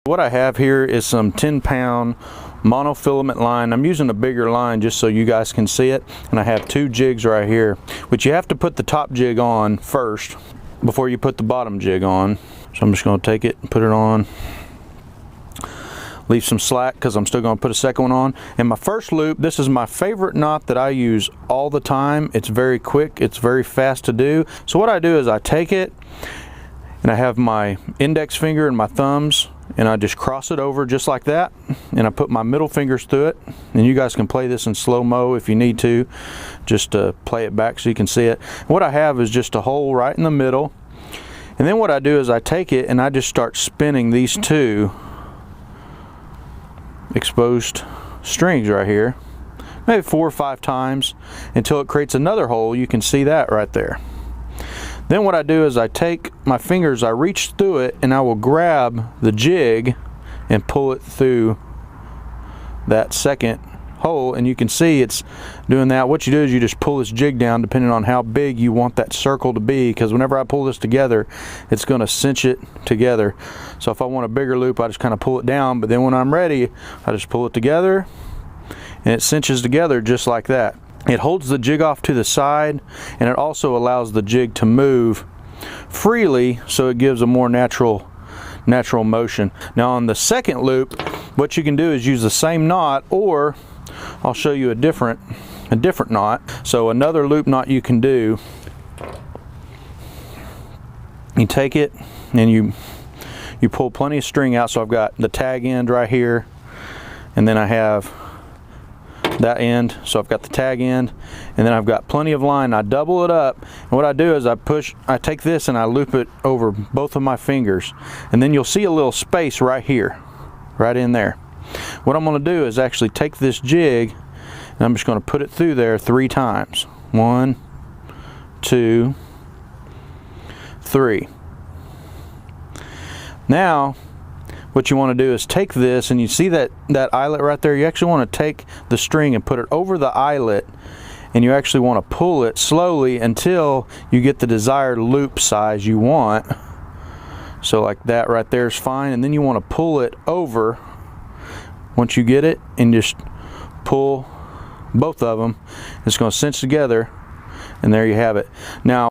What I have here is some 10-pound monofilament line. I'm using a bigger line just so you guys can see it, and I have 2 jigs right here, which you have to put the top jig on first before you put the bottom jig on. So I'm just going to take it and put it on, leave some slack because I'm still going to put a second one on. And my first loop, this is my favorite knot that I use all the time. It's very quick, it's very fast to do. So what I do is I take it and I have my index finger and my thumbs, and I just cross it over just like that, and I put my middle fingers through it. And you guys can play this in slow-mo if you need to, just to play it back so you can see it. What I have is just a hole right in the middle, and then what I do is I take it and I just start spinning these 2 exposed strings right here, maybe 4 or 5 times until it creates another hole. You can see that right there. Then what I do is I take my fingers, I reach through it, and I will grab the jig and pull it through that second hole, and you can see it's doing that. What you do is you just pull this jig down depending on how big you want that circle to be, because whenever I pull this together, it's going to cinch it together. So if I want a bigger loop, I just kind of pull it down, but then when I'm ready, I just pull it together and it cinches together just like that. It holds the jig off to the side, and it also allows the jig to move freely, so it gives a more natural motion. Now on the second loop, what you can do is use the same knot, or I'll show you a different knot. So another loop knot you can do, you take it and you pull plenty of string out. So I've got the tag end right here, and then I have that end, so I've got the tag end, and then I've got plenty of line. I double it up, and what I do is I take this and I loop it over both of my fingers, and then you'll see a little space right here, right in there. What I'm going to do is actually take this jig and I'm just going to put it through there 3 times. 1, 2, 3. Now what you want to do is take this, and you see that eyelet right there, you actually want to take the string and put it over the eyelet, and you actually want to pull it slowly until you get the desired loop size you want. So like that right there is fine, and then you want to pull it over once you get it, and just pull both of them. It's going to cinch together, and there you have it. Now